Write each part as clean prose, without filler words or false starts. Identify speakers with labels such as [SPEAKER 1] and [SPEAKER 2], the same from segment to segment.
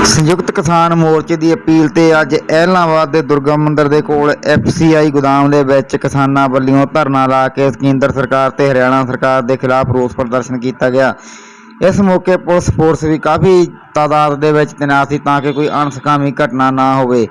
[SPEAKER 1] ਸੰਯੁਕਤ ਕਿਸਾਨ ਮੋਰਚੇ ਦੀ ਅਪੀਲ ਤੇ ਅੱਜ ਐਲਨਾਬਾਦ ਦੇ ਦੁਰਗਾ ਮੰਦਿਰ ਦੇ ਕੋਲ ਐਫਸੀਆਈ ਗੋਦਾਮ ਦੇ ਵਿੱਚ ਕਿਸਾਨਾਂ ਵੱਲੋਂ ਧਰਨਾ ਲਾ ਕੇ ਕੇਂਦਰ ਸਰਕਾਰ ਤੇ ਹਰਿਆਣਾ ਸਰਕਾਰ ਦੇ ਖਿਲਾਫ ਰੋਸ ਪ੍ਰਦਰਸ਼ਨ ਕੀਤਾ ਗਿਆ। ਇਸ ਮੌਕੇ ਪੁਲਿਸ ਫੋਰਸ ਵੀ ਕਾਫੀ ਤਾਦਾਦ ਦੇ ਵਿੱਚ ਤੈਨਾਤ ਸੀ ਤਾਂ ਕਿ ਕੋਈ ਅਣਸੁਖਾਵੀ ਘਟਨਾ ਨਾ ਹੋਵੇ।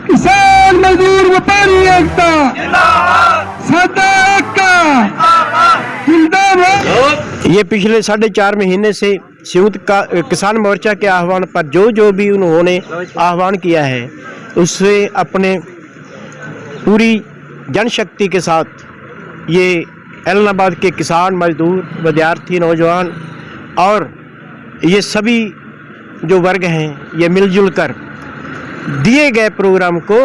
[SPEAKER 2] किसान मजदूर व्यापारी एकता साडा एकता जिंदाबाद।
[SPEAKER 3] ये पिछले 4.5 महीने से संयुक्त किसान मोर्चा के आह्वान पर जो भी उन्होंने आह्वान किया है उससे अपने पूरी जनशक्ति के साथ ये एलनाबाद के किसान मजदूर विद्यार्थी नौजवान और ये सभी जो वर्ग हैं ये मिलजुल कर दिए गए प्रोग्राम को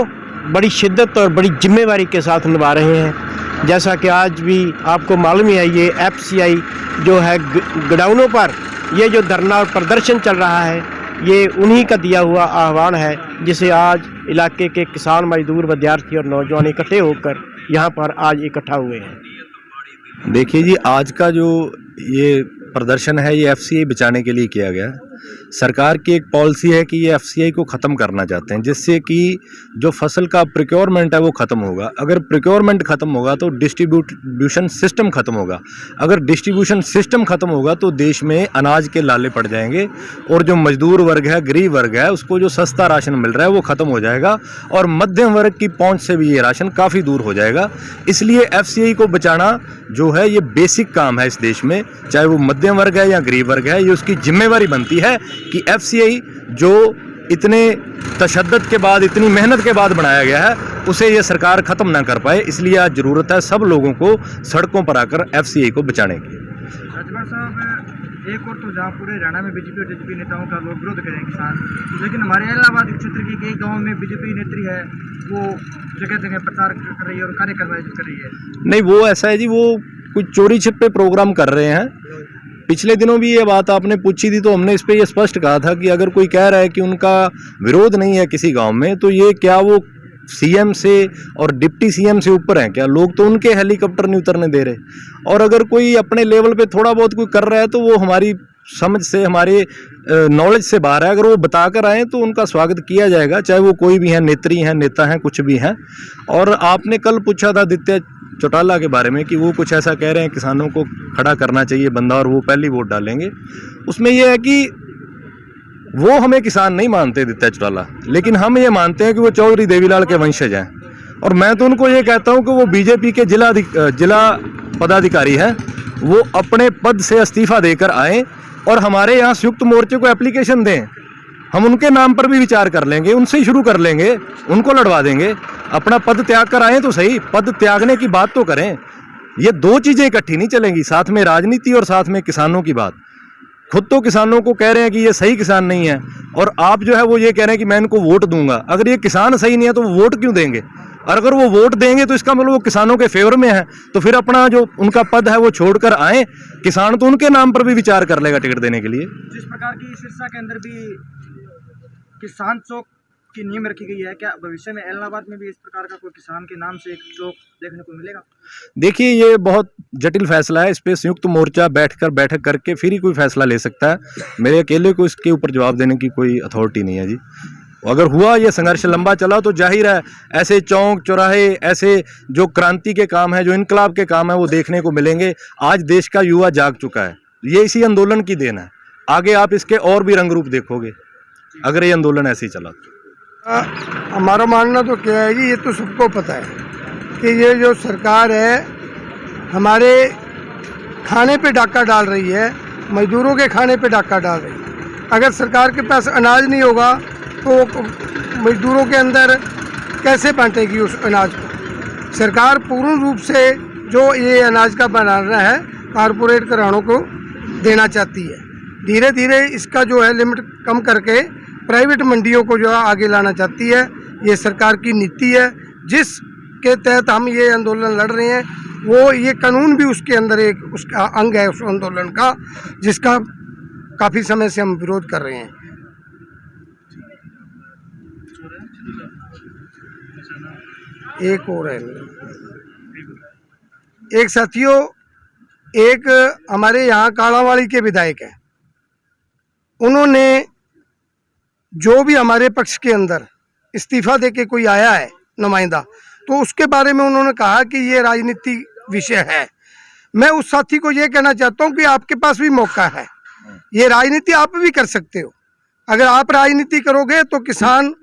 [SPEAKER 3] बड़ी शिद्दत और बड़ी जिम्मेवारी के साथ निभा रहे हैं। जैसा कि आज भी आपको मालूम ही है ये एफसीआई जो है गोडाउनों पर ये जो धरना और प्रदर्शन चल रहा है ये उन्हीं का दिया हुआ आह्वान है जिसे आज इलाके के किसान मजदूर विद्यार्थी और नौजवान इकट्ठे होकर यहाँ पर आज इकट्ठा हुए हैं।
[SPEAKER 4] देखिए जी, आज का जो ये प्रदर्शन है ये एफसीआई बचाने के लिए किया गया। सरकार की एक पॉलिसी है कि ये एफसीआई को ख़त्म करना चाहते हैं जिससे कि जो फसल का प्रोक्योरमेंट है वो ख़त्म होगा। अगर प्रोक्योरमेंट ख़त्म होगा तो डिस्ट्रीब्यूशन सिस्टम ख़त्म होगा। अगर डिस्ट्रीब्यूशन सिस्टम ख़त्म होगा तो देश में अनाज के लाले पड़ जाएंगे और जो मजदूर वर्ग है, गरीब वर्ग है, उसको जो सस्ता राशन मिल रहा है वो ख़त्म हो जाएगा और मध्यम वर्ग की पहुँच से भी ये राशन काफ़ी दूर हो जाएगा। इसलिए एफसीआई को बचाना जो है ये बेसिक काम है इस देश में, चाहे वो मध्यम वर्ग है या गरीब वर्ग है, ये उसकी जिम्मेवारी बनती है कि एफसीआई जो इतने तशद्दुद के बाद, इतनी मेहनत के बाद बनाया गया है उसे ये सरकार ख़त्म ना कर पाए। इसलिए आज ज़रूरत है सब लोगों को सड़कों पर आकर एफसीआई को बचाने की।
[SPEAKER 2] राजभर साहब, एक और तो जहाँ पूरे हरियाणा में बीजेपी और टीजेपी नेताओं का लोग विरोध करें किसान, लेकिन हमारे इलाहाबाद क्षेत्र के कई गाँव में बीजेपी नेत्री है वो जगह जगह प्रचार कर रही है और कार्यक्रम आयोजित कर रही है।
[SPEAKER 4] नहीं, वो ऐसा है जी, वो कुछ चोरी छिपे प्रोग्राम कर रहे हैं। पिछले दिनों भी ये बात आपने पूछी थी तो हमने इस पे ये स्पष्ट कहा था कि अगर कोई कह रहा है कि उनका विरोध नहीं है किसी गांव में तो ये क्या वो सीएम से और डिप्टी सीएम से ऊपर हैं क्या? लोग तो उनके हेलीकॉप्टर नहीं उतरने दे रहे। और अगर कोई अपने लेवल पे थोड़ा बहुत कोई कर रहा है तो वो हमारी समझ से, हमारे नॉलेज से बाहर है। अगर वो बता कर आएँ तो उनका स्वागत किया जाएगा, चाहे वो कोई भी हैं, नेत्री हैं, नेता हैं, कुछ भी हैं। और आपने कल पूछा था आदित्य चौटाला के बारे में कि वो कुछ ऐसा कह रहे हैं किसानों को खड़ा करना चाहिए बंदा और वो पहली वोट डालेंगे। उसमें ये है कि वो हमें किसान नहीं मानते आदित्य चौटाला, लेकिन हम ये मानते हैं कि वो चौधरी देवीलाल के वंशज हैं। और मैं तो उनको ये कहता हूँ कि वो बीजेपी के जिला पदाधिकारी हैं, वो अपने पद से इस्तीफा देकर आएँ और हमारे यहाँ संयुक्त मोर्चे को एप्लीकेशन दें। हम उनके नाम पर भी विचार कर लेंगे, उनसे ही शुरू कर लेंगे, उनको लड़वा देंगे। अपना पद त्याग कर आए तो सही, पद त्यागने की बात तो करें। ये दो चीज़ें इकट्ठी नहीं चलेंगी, साथ में राजनीति और साथ में किसानों की बात। खुद तो किसानों को कह रहे हैं कि ये सही किसान नहीं है और आप जो है वो ये कह रहे हैं कि मैं इनको वोट दूंगा। अगर ये किसान सही नहीं है तो वो वोट क्यों देंगे? और अगर वो वोट देंगे तो इसका मतलब वो किसानों के फेवर में है, तो फिर अपना जो उनका पद है वो छोड़कर आए। किसान तो उनके नाम पर भी विचार कर लेगा टिकट देने के लिए।
[SPEAKER 2] जिस प्रकार की सिरसा के अंदर भी किसान चौक की नींव रखी गई है, क्या भविष्य में एलनाबाद में भी इस प्रकार का कोई किसान के नाम से एक चौक देखने को मिलेगा?
[SPEAKER 4] देखिए, ये बहुत जटिल फैसला है, इस पे संयुक्त मोर्चा बैठक करके फिर ही कोई फैसला ले सकता है। मेरे अकेले को इसके ऊपर जवाब देने की कोई अथॉरिटी नहीं है जी। अगर हुआ ये संघर्ष लंबा चला तो जाहिर है ऐसे चौक चौराहे, ऐसे जो क्रांति के काम है, जो इनकलाब के काम है वो देखने को मिलेंगे। आज देश का युवा जाग चुका है, ये इसी आंदोलन की देन है। आगे आप इसके और भी रंग रूप देखोगे अगर ये आंदोलन ऐसे ही चला।
[SPEAKER 5] हमारा मानना तो क्या है जी, ये तो सबको पता है कि ये जो सरकार है हमारे खाने पे डाका डाल रही है, मजदूरों के खाने पे डाका डाल रही है। अगर सरकार के पास अनाज नहीं होगा तो मजदूरों के अंदर कैसे बांटेगी उस अनाज को? सरकार पूर्ण रूप से जो ये अनाज का बनाना है कारपोरेट घरानों को देना चाहती है। धीरे धीरे इसका जो है लिमिट कम करके प्राइवेट मंडियों को जो है आगे लाना चाहती है। ये सरकार की नीति है जिसके तहत हम ये आंदोलन लड़ रहे हैं। वो ये कानून भी उसके अंदर एक उसका अंग है उस आंदोलन का, जिसका काफ़ी समय से हम विरोध कर रहे हैं। एक और है, एक साथियों, एक हमारे यहाँ कालावाड़ी के विधायक हैं, उन्होंने जो भी हमारे पक्ष के अंदर इस्तीफा देके कोई आया है नुमाइंदा, तो उसके बारे में उन्होंने कहा कि ये राजनीति विषय है। मैं उस साथी को ये कहना चाहता हूँ कि आपके पास भी मौका है, ये राजनीति आप भी कर सकते हो। अगर आप राजनीति करोगे तो किसान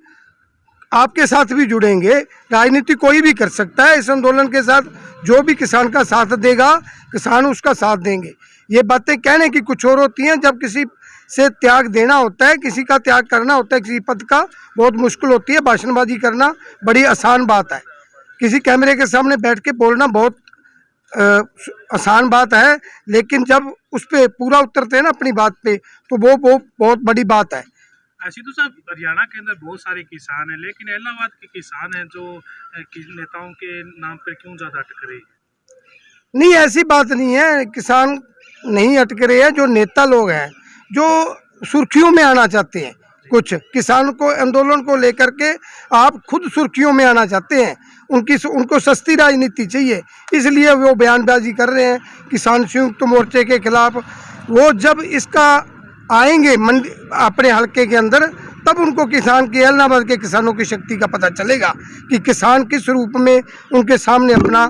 [SPEAKER 5] आपके साथ भी जुड़ेंगे। राजनीति कोई भी कर सकता है। इस आंदोलन के साथ जो भी किसान का साथ देगा, किसान उसका साथ देंगे। ये बातें कहने की कुछ और होती हैं, जब किसी से त्याग देना होता है, किसी का त्याग करना होता है, किसी पद का, बहुत मुश्किल होती है। भाषणबाजी करना बड़ी आसान बात है, किसी कैमरे के सामने बैठ के बोलना बहुत आसान बात है, लेकिन जब उस पर पूरा उतरते हैं ना अपनी बात पे, तो वो बहुत बड़ी बात है।
[SPEAKER 6] सिद्धू साहब, हरियाणा के अंदर बहुत सारे किसान हैं, लेकिन इलाहाबाद के किसान हैं जो नेताओं के नाम पर क्यों ज़्यादा अटक रहे हैं?
[SPEAKER 5] नहीं, ऐसी बात नहीं है, किसान नहीं अटक रहे हैं। जो नेता लोग हैं जो सुर्खियों में आना चाहते हैं, कुछ किसान को आंदोलन को लेकर के आप खुद सुर्खियों में आना चाहते हैं, उनको सस्ती राजनीति चाहिए, इसलिए वो बयानबाजी कर रहे हैं किसान संयुक्त मोर्चे के खिलाफ। वो जब इसका आएंगे मंडी अपने हलके के अंदर, तब उनको किसान के, इलाहाबाद के किसानों की शक्ति का पता चलेगा कि किसान किस रूप में उनके सामने अपना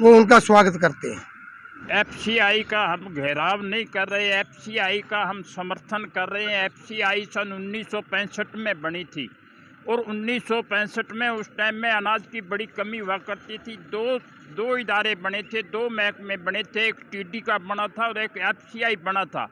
[SPEAKER 5] वो उनका स्वागत करते हैं।
[SPEAKER 7] एफसीआई का हम घेराव नहीं कर रहे, एफसीआई का हम समर्थन कर रहे हैं। एफसीआई सन 1965 में बनी थी और 1965 में उस टाइम में अनाज की बड़ी कमी हुआ करती थी। दो इदारे बने थे, दो महकमे बने थे, एक टीडी का बना था और एक एफसीआई बना था।